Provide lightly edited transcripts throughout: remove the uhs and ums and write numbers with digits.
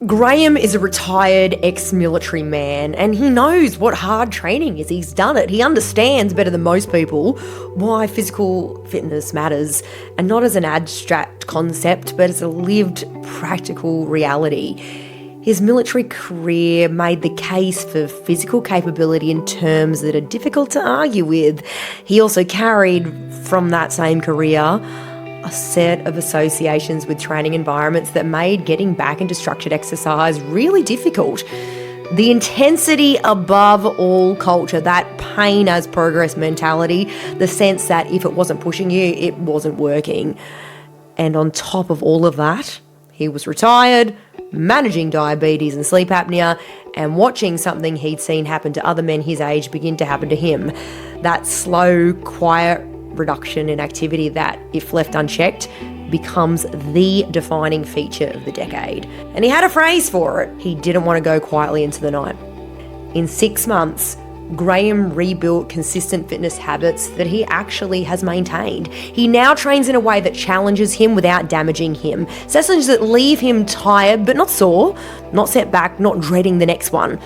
Graeme is a retired ex-military man and he knows what hard training is. He's done it. He understands better than most people why physical fitness matters, and not as an abstract concept but as a lived practical reality. His military career made the case for physical capability in terms that are difficult to argue with. He also carried from that same career a set of associations with training environments that made getting back into structured exercise really difficult. The intensity above all culture, that pain as progress mentality, the sense that if it wasn't pushing you, it wasn't working. And on top of all of that, he was retired, managing diabetes and sleep apnea, and watching something he'd seen happen to other men his age begin to happen to him. That slow, quiet reduction in activity that, if left unchecked, becomes the defining feature of the decade. And he had a phrase for it. He didn't want to go quietly into the night. In 6 months, Graeme rebuilt consistent fitness habits that he actually has maintained. He now trains in a way that challenges him without damaging him. Sessions that leave him tired but not sore, not set back, not dreading the next one.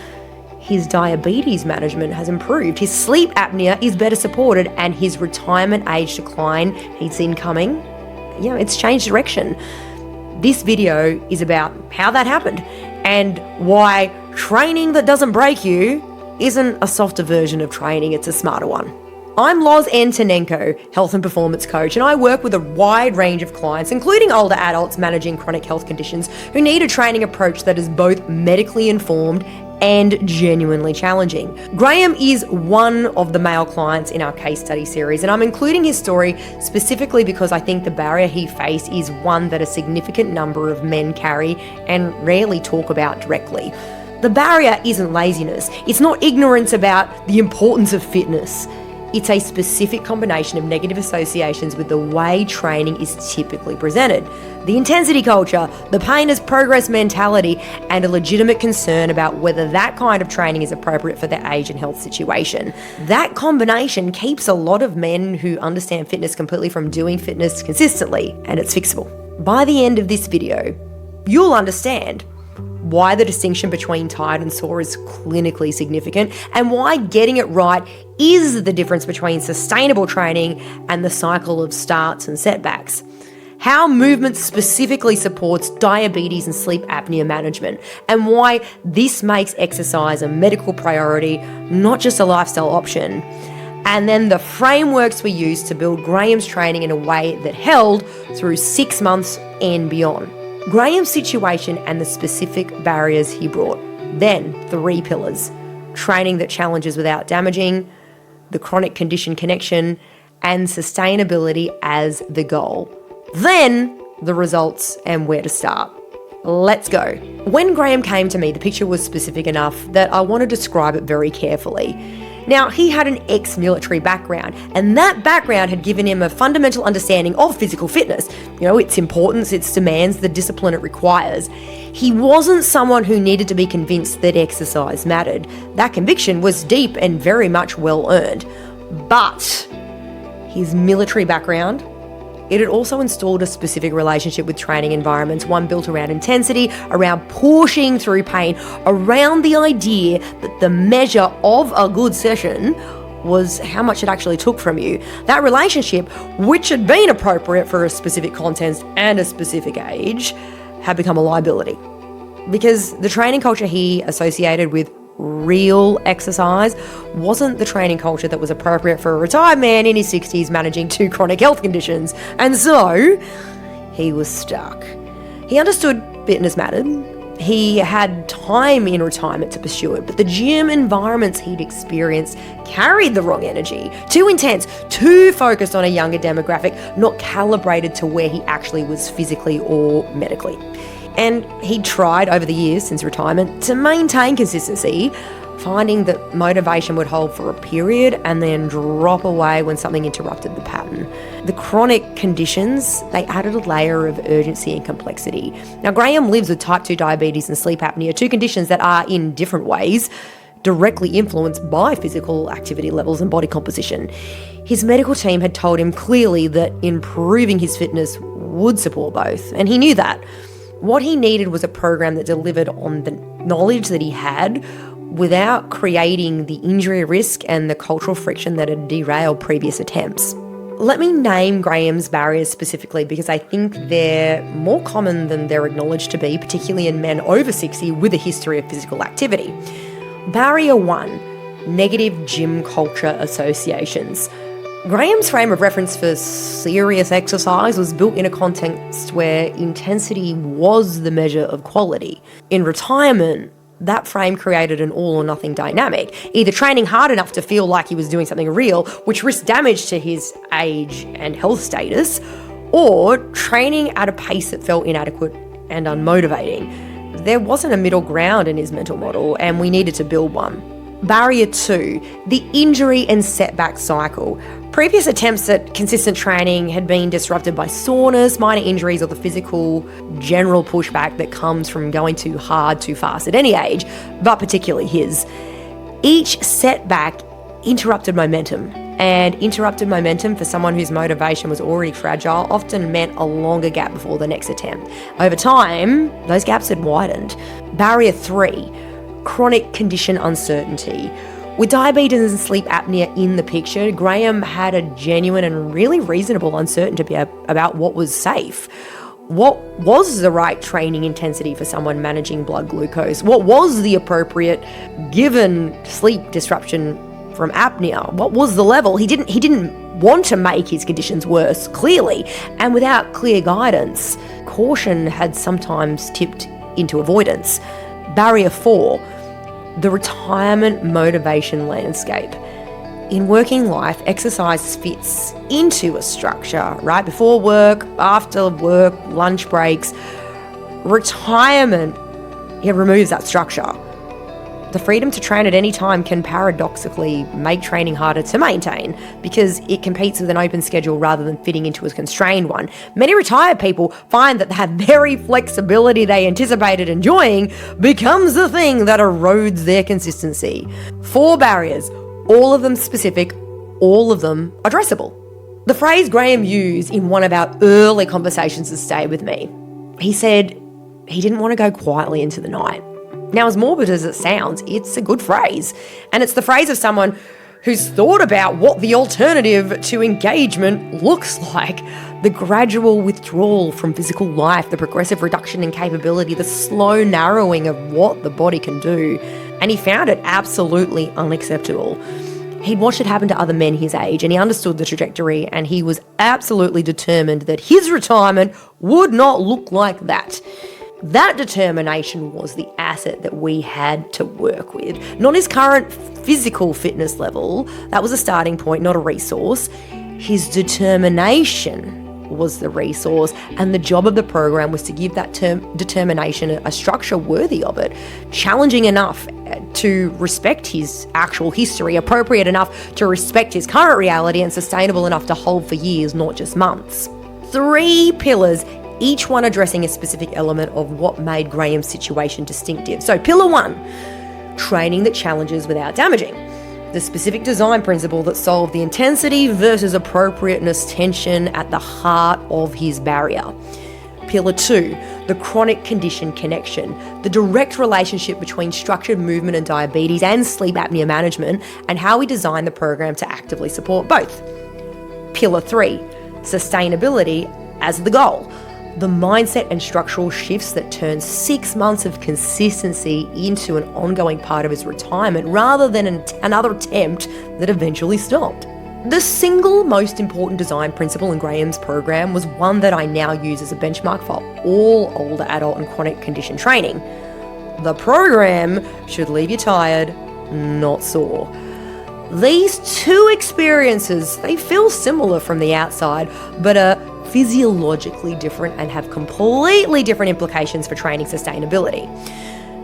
His diabetes management has improved, his sleep apnea is better supported, and his retirement age decline he'd seen coming, it's changed direction. This video is about how that happened and why training that doesn't break you isn't a softer version of training, it's a smarter one. I'm Loz Antonenko, health and performance coach, and I work with a wide range of clients, including older adults managing chronic health conditions who need a training approach that is both medically informed and genuinely challenging. Graeme is one of the male clients in our case study series, and I'm including his story specifically because I think the barrier he faced is one that a significant number of men carry and rarely talk about directly. The barrier isn't laziness. It's not ignorance about the importance of fitness. It's a specific combination of negative associations with the way training is typically presented. The intensity culture, the pain as progress mentality, and a legitimate concern about whether that kind of training is appropriate for their age and health situation. That combination keeps a lot of men who understand fitness completely from doing fitness consistently, and it's fixable. By the end of this video, you'll understand why the distinction between tired and sore is clinically significant, and why getting it right is the difference between sustainable training and the cycle of starts and setbacks. How movement specifically supports diabetes and sleep apnea management, and why this makes exercise a medical priority, not just a lifestyle option. And then the frameworks we use to build Graeme's training in a way that held through 6 months and beyond. Graeme's situation and the specific barriers he brought. Then 3 pillars: training that challenges without damaging, the chronic condition connection, and sustainability as the goal. Then the results and where to start. Let's go. When Graeme came to me, the picture was specific enough that I want to describe it very carefully. Now, he had an ex-military background, and that background had given him a fundamental understanding of physical fitness, its importance, its demands, the discipline it requires. He wasn't someone who needed to be convinced that exercise mattered. That conviction was deep and very much well-earned. But his military background, it had also installed a specific relationship with training environments, one built around intensity, around pushing through pain, around the idea that the measure of a good session was how much it actually took from you. That relationship, which had been appropriate for a specific context and a specific age, had become a liability. Because the training culture he associated with real exercise wasn't the training culture that was appropriate for a retired man in his 60s managing 2 chronic health conditions. And so he was stuck. He understood fitness mattered. He had time in retirement to pursue it, but the gym environments he'd experienced carried the wrong energy. Too intense, too focused on a younger demographic, not calibrated to where he actually was physically or medically. And he'd tried over the years since retirement to maintain consistency, finding that motivation would hold for a period and then drop away when something interrupted the pattern. The chronic conditions, they added a layer of urgency and complexity. Now, Graeme lives with type 2 diabetes and sleep apnea, 2 conditions that are, in different ways, directly influenced by physical activity levels and body composition. His medical team had told him clearly that improving his fitness would support both, and he knew that. What he needed was a program that delivered on the knowledge that he had without creating the injury risk and the cultural friction that had derailed previous attempts. Let me name Graeme's barriers specifically because I think they're more common than they're acknowledged to be, particularly in men over 60 with a history of physical activity. Barrier 1, negative gym culture associations. Graeme's frame of reference for serious exercise was built in a context where intensity was the measure of quality. In retirement, that frame created an all or nothing dynamic, either training hard enough to feel like he was doing something real, which risked damage to his age and health status, or training at a pace that felt inadequate and unmotivating. There wasn't a middle ground in his mental model, and we needed to build one. Barrier 2, the injury and setback cycle. Previous attempts at consistent training had been disrupted by soreness, minor injuries, or the physical general pushback that comes from going too hard too fast at any age, but particularly his. Each setback interrupted momentum, and interrupted momentum for someone whose motivation was already fragile often meant a longer gap before the next attempt. Over time, those gaps had widened. Barrier 3, chronic condition uncertainty. With diabetes and sleep apnea in the picture, Graeme had a genuine and really reasonable uncertainty about what was safe. What was the right training intensity for someone managing blood glucose? What was the appropriate given sleep disruption from apnea? What was the level? He didn't want to make his conditions worse, clearly, and without clear guidance, caution had sometimes tipped into avoidance. Barrier 4, the retirement motivation landscape. In working life, exercise fits into a structure, right? Before work, after work, lunch breaks. Retirement, it removes that structure. The freedom to train at any time can paradoxically make training harder to maintain because it competes with an open schedule rather than fitting into a constrained one. Many retired people find that that very flexibility they anticipated enjoying becomes the thing that erodes their consistency. 4 barriers, all of them specific, all of them addressable. The phrase Graeme used in one of our early conversations has stayed with me. He said he didn't want to go quietly into the night. Now, as morbid as it sounds, it's a good phrase. And it's the phrase of someone who's thought about what the alternative to engagement looks like. The gradual withdrawal from physical life, the progressive reduction in capability, the slow narrowing of what the body can do. And he found it absolutely unacceptable. He'd watched it happen to other men his age, and he understood the trajectory, and he was absolutely determined that his retirement would not look like that. That determination was the asset that we had to work with. Not his current physical fitness level, that was a starting point, not a resource. His determination was the resource, and the job of the program was to give that determination a structure worthy of it, challenging enough to respect his actual history, appropriate enough to respect his current reality, and sustainable enough to hold for years, not just months. 3 pillars, each one addressing a specific element of what made Graeme's situation distinctive. So pillar 1, training that challenges without damaging. The specific design principle that solved the intensity versus appropriateness tension at the heart of his barrier. Pillar 2, the chronic condition connection, the direct relationship between structured movement and diabetes and sleep apnea management, and how we design the program to actively support both. Pillar 3, sustainability as the goal. The mindset and structural shifts that turn 6 months of consistency into an ongoing part of his retirement rather than another attempt that eventually stopped. The single most important design principle in Graeme's program was one that I now use as a benchmark for all older adult and chronic condition training. The program should leave you tired, not sore. These 2 experiences, they feel similar from the outside, but are physiologically different and have completely different implications for training sustainability.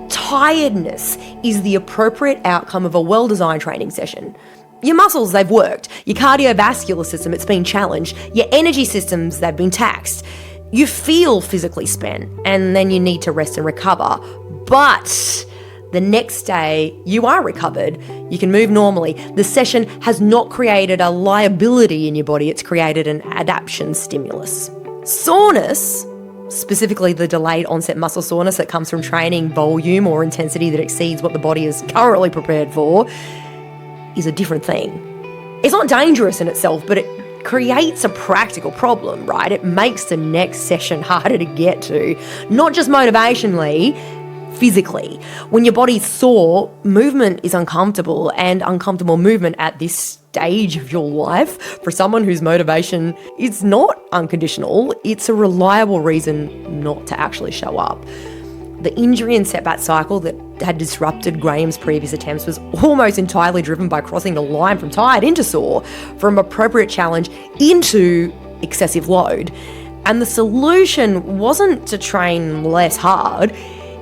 Tiredness is the appropriate outcome of a well-designed training session. Your muscles, they've worked. Your cardiovascular system, it's been challenged. Your energy systems, they've been taxed. You feel physically spent, and then you need to rest and recover. But the next day, you are recovered. You can move normally. The session has not created a liability in your body. It's created an adaptation stimulus. Soreness, specifically the delayed onset muscle soreness that comes from training volume or intensity that exceeds what the body is currently prepared for, is a different thing. It's not dangerous in itself, but it creates a practical problem, right? It makes the next session harder to get to, not just motivationally, physically. When your body's sore, movement is uncomfortable, and uncomfortable movement at this stage of your life, for someone whose motivation is not unconditional, it's a reliable reason not to actually show up. The injury and setback cycle that had disrupted Graeme's previous attempts was almost entirely driven by crossing the line from tired into sore, from appropriate challenge into excessive load. And the solution wasn't to train less hard,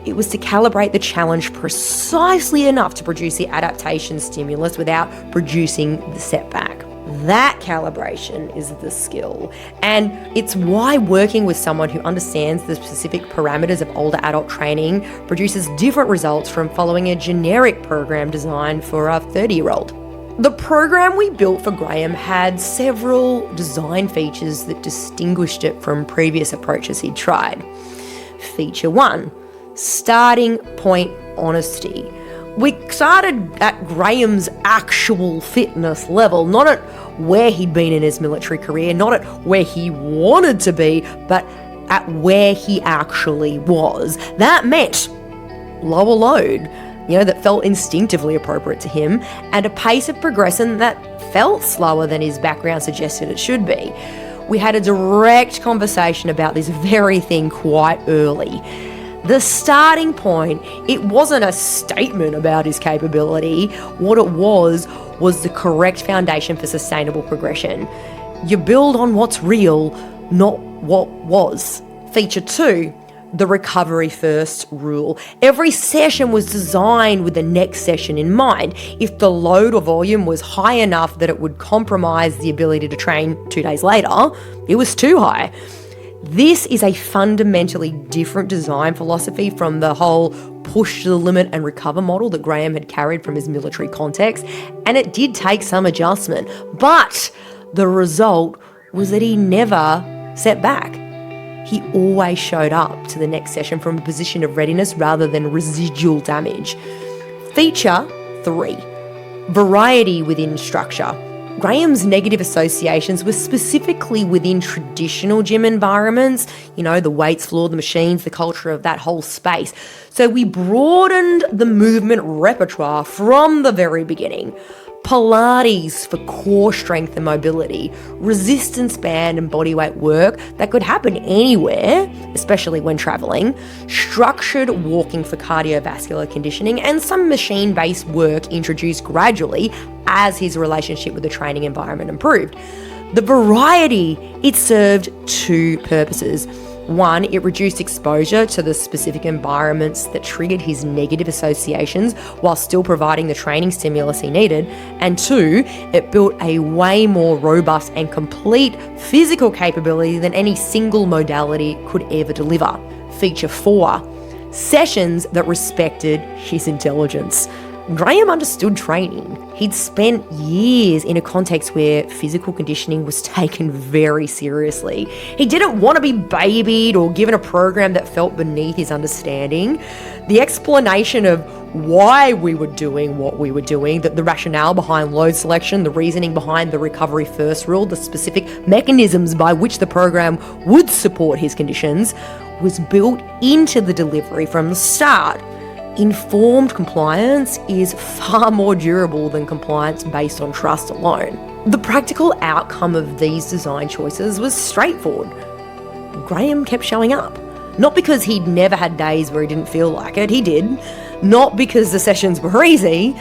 it was to calibrate the challenge precisely enough to produce the adaptation stimulus without producing the setback. That calibration is the skill, and it's why working with someone who understands the specific parameters of older adult training produces different results from following a generic program designed for a 30-year-old. The program we built for Graeme had several design features that distinguished it from previous approaches he'd tried. Feature 1, starting point honesty. We started at Graeme's actual fitness level, not at where he'd been in his military career, not at where he wanted to be, but at where he actually was. That meant lower load, that felt instinctively appropriate to him, and a pace of progression that felt slower than his background suggested it should be. We had a direct conversation about this very thing quite early. The starting point, it wasn't a statement about his capability. What it was the correct foundation for sustainable progression. You build on what's real, not what was. Feature 2, the recovery first rule. Every session was designed with the next session in mind. If the load or volume was high enough that it would compromise the ability to train 2 days later, it was too high. This is a fundamentally different design philosophy from the whole push to the limit and recover model that Graeme had carried from his military context, and it did take some adjustment, but the result was that he never set back. He always showed up to the next session from a position of readiness rather than residual damage. Feature 3, variety within structure. Graeme's negative associations were specifically within traditional gym environments, the weights floor, the machines, the culture of that whole space. So we broadened the movement repertoire from the very beginning. Pilates for core strength and mobility, resistance band and bodyweight work that could happen anywhere, especially when traveling, structured walking for cardiovascular conditioning, and some machine-based work introduced gradually as his relationship with the training environment improved. The variety, it served 2 purposes. 1, it reduced exposure to the specific environments that triggered his negative associations while still providing the training stimulus he needed. And 2, it built a way more robust and complete physical capability than any single modality could ever deliver. Feature 4, sessions that respected his intelligence. Graeme understood training. He'd spent years in a context where physical conditioning was taken very seriously. He didn't want to be babied or given a program that felt beneath his understanding. The explanation of why we were doing what we were doing, the rationale behind load selection, the reasoning behind the recovery first rule, the specific mechanisms by which the program would support his conditions, was built into the delivery from the start. Informed compliance is far more durable than compliance based on trust alone. The practical outcome of these design choices was straightforward. Graeme kept showing up. Not because he'd never had days where he didn't feel like it, he did. Not because the sessions were easy,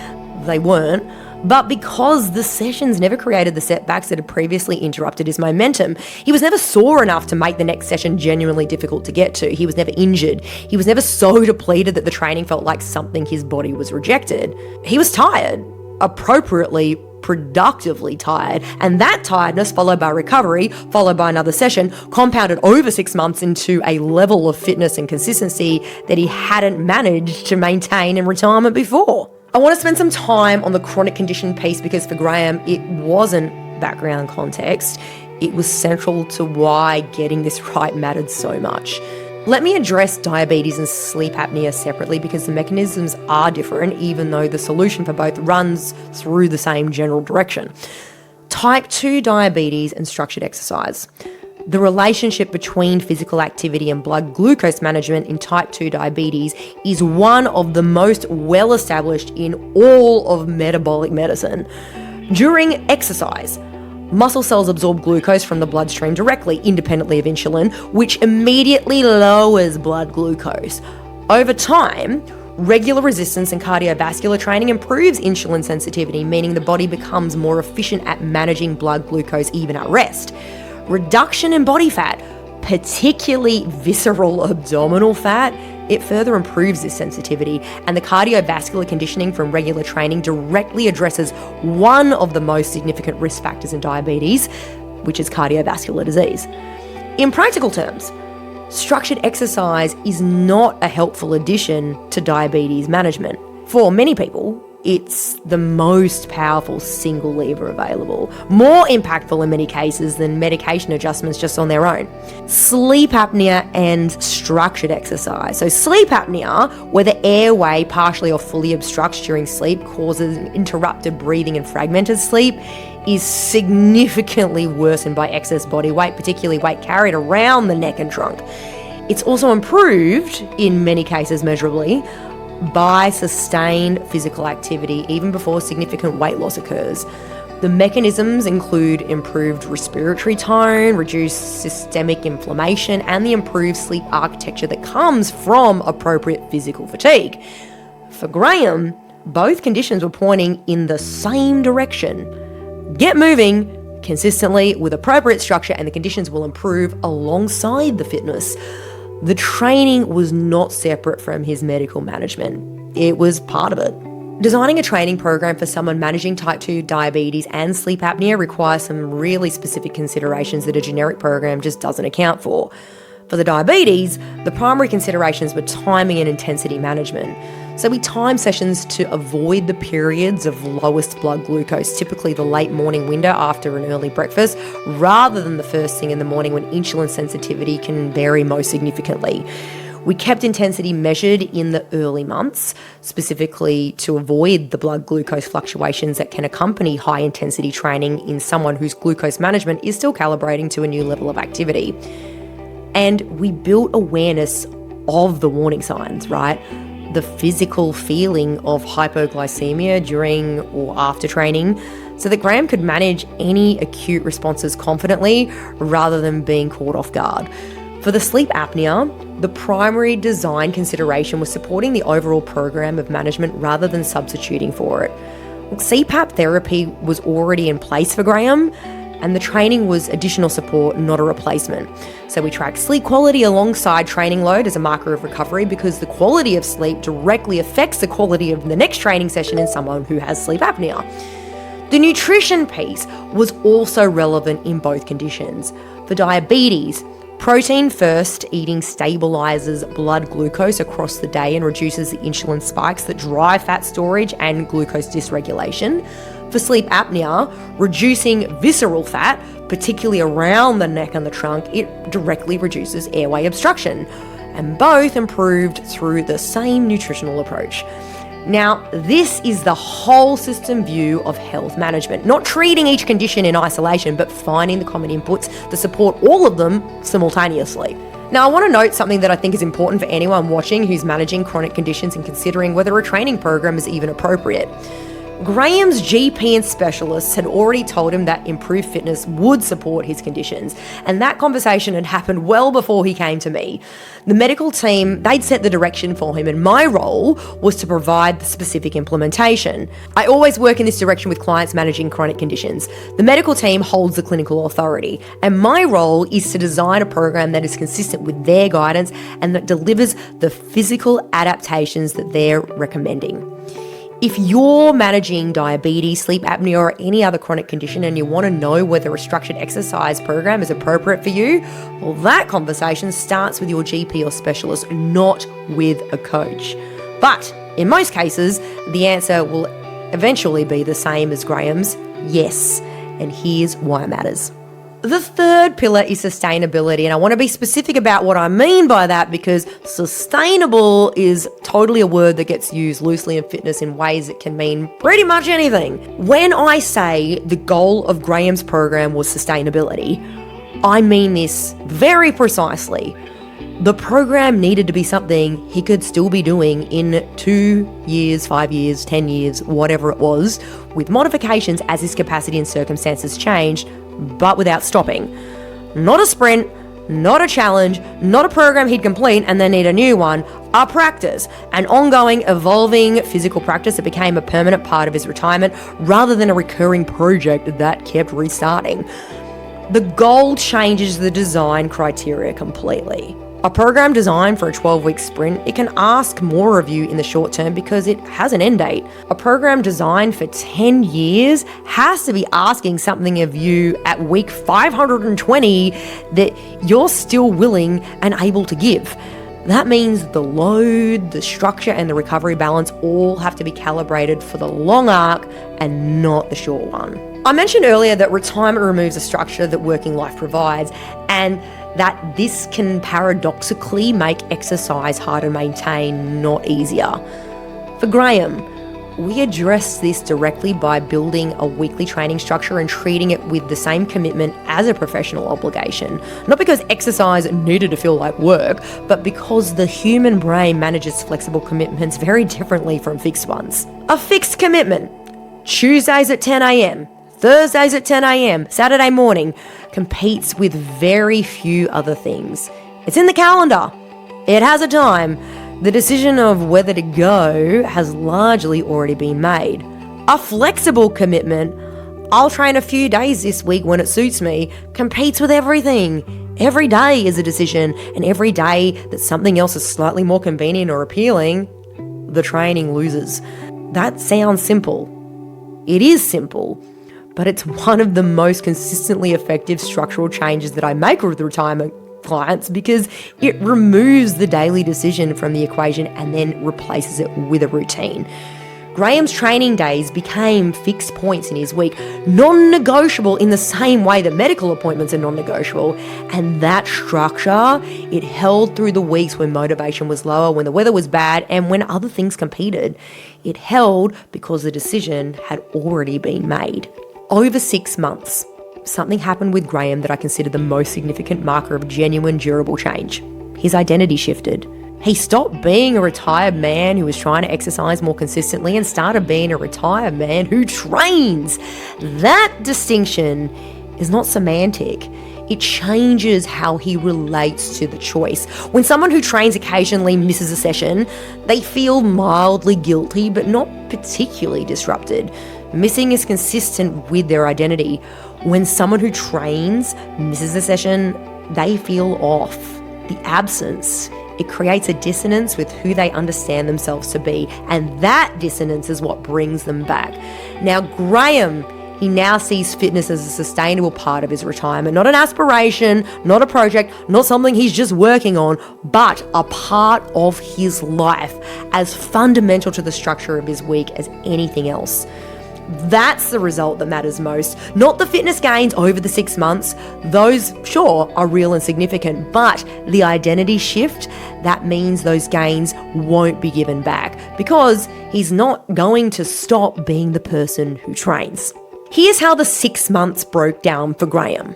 they weren't, but because the sessions never created the setbacks that had previously interrupted his momentum. He was never sore enough to make the next session genuinely difficult to get to. He was never injured. He was never so depleted that the training felt like something his body was rejected. He was tired, appropriately, productively tired, and that tiredness, followed by recovery, followed by another session, compounded over 6 months into a level of fitness and consistency that he hadn't managed to maintain in retirement before. I want to spend some time on the chronic condition piece because for Graeme, it wasn't background context. It was central to why getting this right mattered so much. Let me address diabetes and sleep apnea separately because the mechanisms are different, even though the solution for both runs through the same general direction. Type 2 diabetes and structured exercise. The relationship between physical activity and blood glucose management in type 2 diabetes is one of the most well established in all of metabolic medicine. During exercise, muscle cells absorb glucose from the bloodstream directly, independently of insulin, which immediately lowers blood glucose. Over time, regular resistance and cardiovascular training improves insulin sensitivity, meaning the body becomes more efficient at managing blood glucose even at rest. Reduction in body fat, particularly visceral abdominal fat, it further improves this sensitivity, and the cardiovascular conditioning from regular training directly addresses one of the most significant risk factors in diabetes, which is cardiovascular disease. In practical terms, structured exercise is not a helpful addition to diabetes management. For many people, it's the most powerful single lever available, more impactful in many cases than medication adjustments just on their own. Sleep apnea and structured exercise. So sleep apnea, where the airway partially or fully obstructs during sleep, causes interrupted breathing and fragmented sleep, is significantly worsened by excess body weight, particularly weight carried around the neck and trunk. It's also improved, in many cases measurably, by sustained physical activity even before significant weight loss occurs. The mechanisms include improved respiratory tone, reduced systemic inflammation, and the improved sleep architecture that comes from appropriate physical fatigue. For Graeme, both conditions were pointing in the same direction. Get moving consistently with appropriate structure and the conditions will improve alongside the fitness. The training was not separate from his medical management. It was part of it. Designing a training program for someone managing type 2 diabetes and sleep apnea requires some really specific considerations that a generic program just doesn't account for. For the diabetes, the primary considerations were timing and intensity management. So we time sessions to avoid the periods of lowest blood glucose, typically the late morning window after an early breakfast, rather than the first thing in the morning when insulin sensitivity can vary most significantly. We kept intensity measured in the early months, specifically to avoid the blood glucose fluctuations that can accompany high intensity training in someone whose glucose management is still calibrating to a new level of activity. And we built awareness of the warning signs, right? The physical feeling of hypoglycemia during or after training so that Graeme could manage any acute responses confidently rather than being caught off guard. For the sleep apnea, the primary design consideration was supporting the overall program of management rather than substituting for it. CPAP therapy was already in place for Graeme, and the training was additional support, not a replacement. So we tracked sleep quality alongside training load as a marker of recovery because the quality of sleep directly affects the quality of the next training session in someone who has sleep apnea. The nutrition piece was also relevant in both conditions. For diabetes, protein first eating stabilizes blood glucose across the day and reduces the insulin spikes that drive fat storage and glucose dysregulation. For sleep apnea, reducing visceral fat, particularly around the neck and the trunk, it directly reduces airway obstruction. And both improved through the same nutritional approach. Now, this is the whole system view of health management, not treating each condition in isolation, but finding the common inputs that support all of them simultaneously. Now, I want to note something that I think is important for anyone watching who's managing chronic conditions and considering whether a training program is even appropriate. Graeme's GP and specialists had already told him that improved fitness would support his conditions, and that conversation had happened well before he came to me. The medical team, they'd set the direction for him, and my role was to provide the specific implementation. I always work in this direction with clients managing chronic conditions. The medical team holds the clinical authority, and my role is to design a program that is consistent with their guidance and that delivers the physical adaptations that they're recommending. If you're managing diabetes, sleep apnea, or any other chronic condition and you want to know whether a structured exercise program is appropriate for you, well, that conversation starts with your GP or specialist, not with a coach. But in most cases, the answer will eventually be the same as Graeme's, yes. And here's why it matters. The third pillar is sustainability, and I want to be specific about what I mean by that because sustainable is totally a word that gets used loosely in fitness in ways that can mean pretty much anything. When I say the goal of Graeme's program was sustainability, I mean this very precisely. The program needed to be something he could still be doing in 2 years, 5 years, 10 years, whatever it was, with modifications as his capacity and circumstances changed, but without stopping. Not a sprint, not a challenge, not a program he'd complete and then need a new one, a practice, an ongoing, evolving physical practice that became a permanent part of his retirement rather than a recurring project that kept restarting. The goal changes the design criteria completely. A program designed for a 12-week sprint, it can ask more of you in the short term because it has an end date. A program designed for 10 years has to be asking something of you at week 520 that you're still willing and able to give. That means the load, the structure, and the recovery balance all have to be calibrated for the long arc and not the short one. I mentioned earlier that retirement removes a structure that working life provides, and that this can paradoxically make exercise hard to maintain, not easier. For Graeme, we address this directly by building a weekly training structure and treating it with the same commitment as a professional obligation. Not because exercise needed to feel like work, but because the human brain manages flexible commitments very differently from fixed ones. A fixed commitment, Tuesdays at 10 a.m., Thursdays at 10 a.m, Saturday morning, competes with very few other things. It's in the calendar. It has a time. The decision of whether to go has largely already been made. A flexible commitment, I'll train a few days this week when it suits me, competes with everything. Every day is a decision, and every day that something else is slightly more convenient or appealing, the training loses. That sounds simple. It is simple. But it's one of the most consistently effective structural changes that I make with retirement clients because it removes the daily decision from the equation and then replaces it with a routine. Graeme's training days became fixed points in his week, non-negotiable in the same way that medical appointments are non-negotiable. And that structure, it held through the weeks when motivation was lower, when the weather was bad, and when other things competed. It held because the decision had already been made. Over 6 months, something happened with Graeme that I consider the most significant marker of genuine, durable change. His identity shifted. He stopped being a retired man who was trying to exercise more consistently and started being a retired man who trains. That distinction is not semantic. It changes how he relates to the choice. When someone who trains occasionally misses a session, they feel mildly guilty but not particularly disrupted. Missing is consistent with their identity. When someone who trains misses a session, they feel off. The absence, it creates a dissonance with who they understand themselves to be, and that dissonance is what brings them back. Now, Graeme, he now sees fitness as a sustainable part of his retirement, not an aspiration, not a project, not something he's just working on, but a part of his life, as fundamental to the structure of his week as anything else. That's the result that matters most, not the fitness gains over the 6 months. Those, sure, are real and significant, but the identity shift, that means those gains won't be given back because he's not going to stop being the person who trains. Here's how the 6 months broke down for Graeme.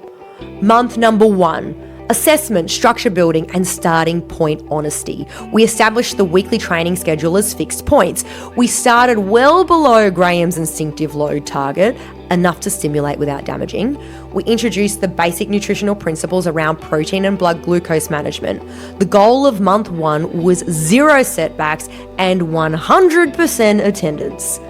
Month number 1. Assessment, structure building, and starting point honesty. We established the weekly training schedule as fixed points. We started well below Graeme's instinctive load target, enough to stimulate without damaging. We introduced the basic nutritional principles around protein and blood glucose management. The goal of month 1 was 0 setbacks and 100% attendance.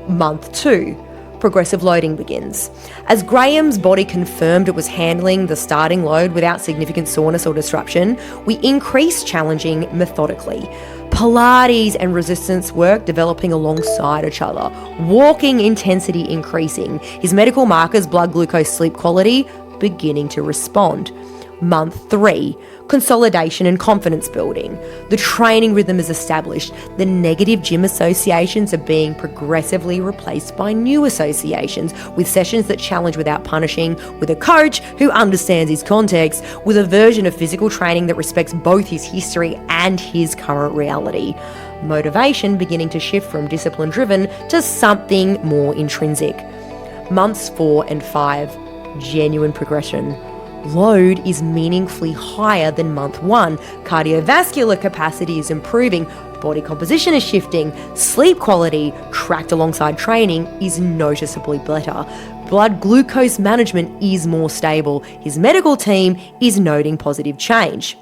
Month 2. Progressive loading begins. As Graeme's body confirmed it was handling the starting load without significant soreness or disruption, we increased challenging methodically. Pilates and resistance work developing alongside each other. Walking intensity increasing. His medical markers, blood glucose, sleep quality, beginning to respond. Month 3. Consolidation and confidence building. The training rhythm is established. The negative gym associations are being progressively replaced by new associations, with sessions that challenge without punishing, with a coach who understands his context, with a version of physical training that respects both his history and his current reality. Motivation beginning to shift from discipline driven to something more intrinsic. Months 4 and 5, genuine progression. Load is meaningfully higher than month 1. Cardiovascular capacity is improving. Body composition is shifting. Sleep quality, tracked alongside training, is noticeably better. Blood glucose management is more stable. His medical team is noting positive change.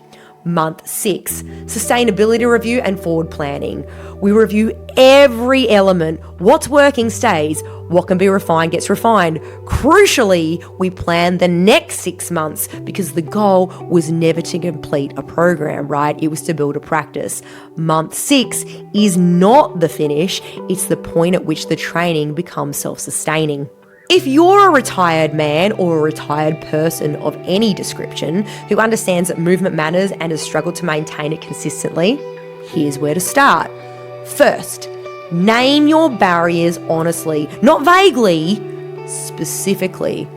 Month 6, sustainability review and forward planning. We review every element. What's working stays. What can be refined gets refined. Crucially, we plan the next 6 months because the goal was never to complete a program, right? It was to build a practice. Month 6 is not the finish. It's the point at which the training becomes self-sustaining. If you're a retired man or a retired person of any description who understands that movement matters and has struggled to maintain it consistently, here's where to start. First, name your barriers honestly, not vaguely, specifically.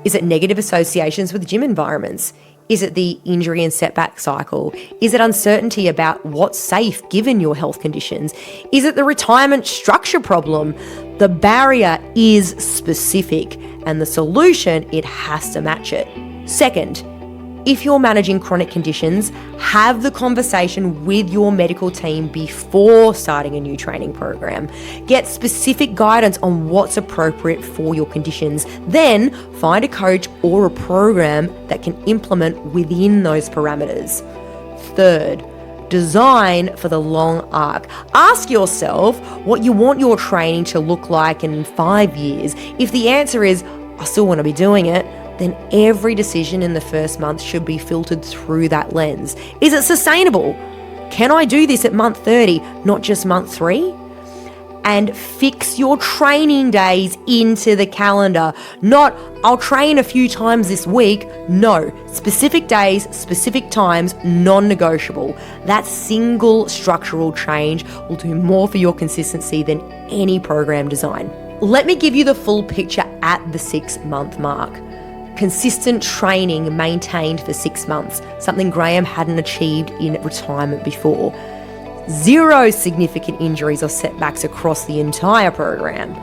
Is it negative associations with gym environments? Is it the injury and setback cycle? Is it uncertainty about what's safe given your health conditions? Is it the retirement structure problem? The barrier is specific, and the solution, it has to match it. Second, if you're managing chronic conditions, have the conversation with your medical team before starting a new training program. Get specific guidance on what's appropriate for your conditions. Then find a coach or a program that can implement within those parameters. Third, design for the long arc. Ask yourself what you want your training to look like in 5 years. If the answer is, I still want to be doing it, then every decision in the first month should be filtered through that lens. Is it sustainable? Can I do this at month 30, not just month 3? And fix your training days into the calendar. Not, I'll train a few times this week. No, specific days, specific times, non-negotiable. That single structural change will do more for your consistency than any program design. Let me give you the full picture at the 6-month mark. Consistent training maintained for 6 months, something Graeme hadn't achieved in retirement before. 0 significant injuries or setbacks across the entire program.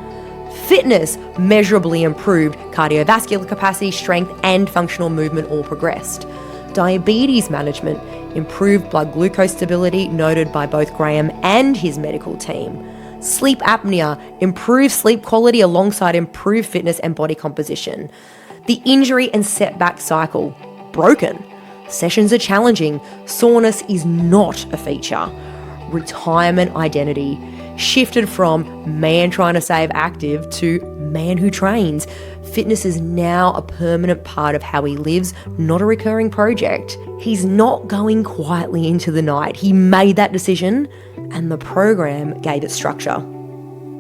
Fitness measurably improved, cardiovascular capacity, strength, and functional movement all progressed. Diabetes management improved blood glucose stability, noted by both Graeme and his medical team. Sleep apnea improved sleep quality alongside improved fitness and body composition. The injury and setback cycle, broken. Sessions are challenging. Soreness is not a feature. Retirement identity shifted from man trying to stay active to man who trains. Fitness is now a permanent part of how he lives, not a recurring project. He's not going quietly into the night. He made that decision, and the program gave it structure.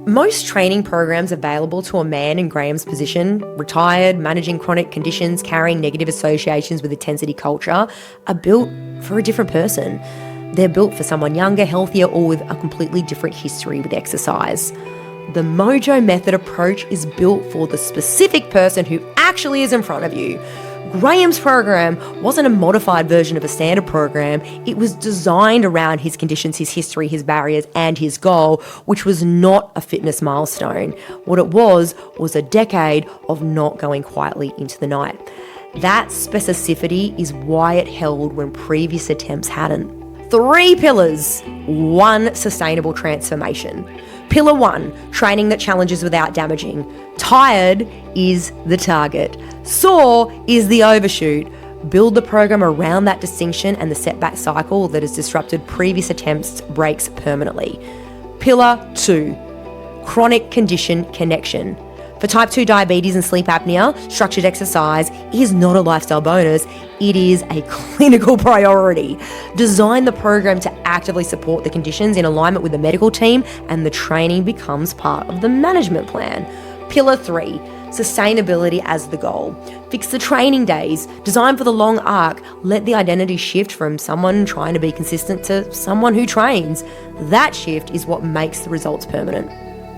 Most training programs available to a man in Graeme's position, retired, managing chronic conditions, carrying negative associations with intensity culture, are built for a different person. They're built for someone younger, healthier, or with a completely different history with exercise. The Mojo method approach is built for the specific person who actually is in front of you. Graeme's program wasn't a modified version of a standard program. It was designed around his conditions, his history, his barriers, and his goal, which was not a fitness milestone. What it was a decade of not going quietly into the night. That specificity is why it held when previous attempts hadn't. 3 pillars, 1 sustainable transformation. Pillar 1, training that challenges without damaging. Tired is the target. Sore is the overshoot. Build the program around that distinction and the setback cycle that has disrupted previous attempts breaks permanently. Pillar 2, chronic condition connection. For type 2 diabetes and sleep apnea, structured exercise is not a lifestyle bonus, it is a clinical priority. Design the program to actively support the conditions in alignment with the medical team, and the training becomes part of the management plan. Pillar 3, sustainability as the goal. Fix the training days, design for the long arc, let the identity shift from someone trying to be consistent to someone who trains. That shift is what makes the results permanent.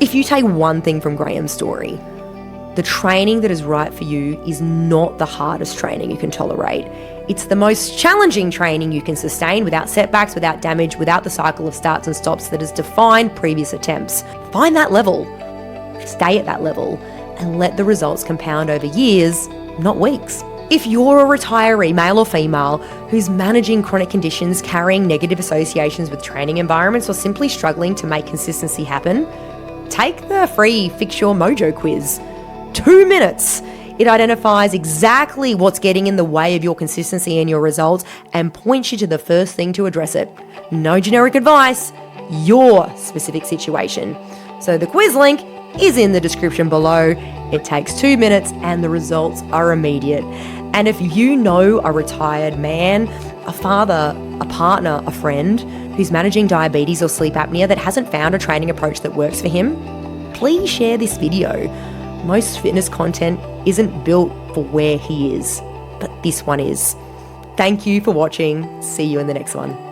If you take one thing from Graeme's story, the training that is right for you is not the hardest training you can tolerate. It's the most challenging training you can sustain without setbacks, without damage, without the cycle of starts and stops that has defined previous attempts. Find that level, stay at that level, and let the results compound over years, not weeks. If you're a retiree, male or female, who's managing chronic conditions, carrying negative associations with training environments, or simply struggling to make consistency happen, take the free Fix Your Mojo quiz. 2 minutes. It identifies exactly what's getting in the way of your consistency and your results and points you to the first thing to address it. No generic advice, your specific situation. So the quiz link is in the description below. It takes 2 minutes and the results are immediate. And if you know a retired man, a father, a partner, a friend who's managing diabetes or sleep apnea that hasn't found a training approach that works for him, please share this video. Most fitness content isn't built for where he is, but this one is. Thank you for watching. See you in the next one.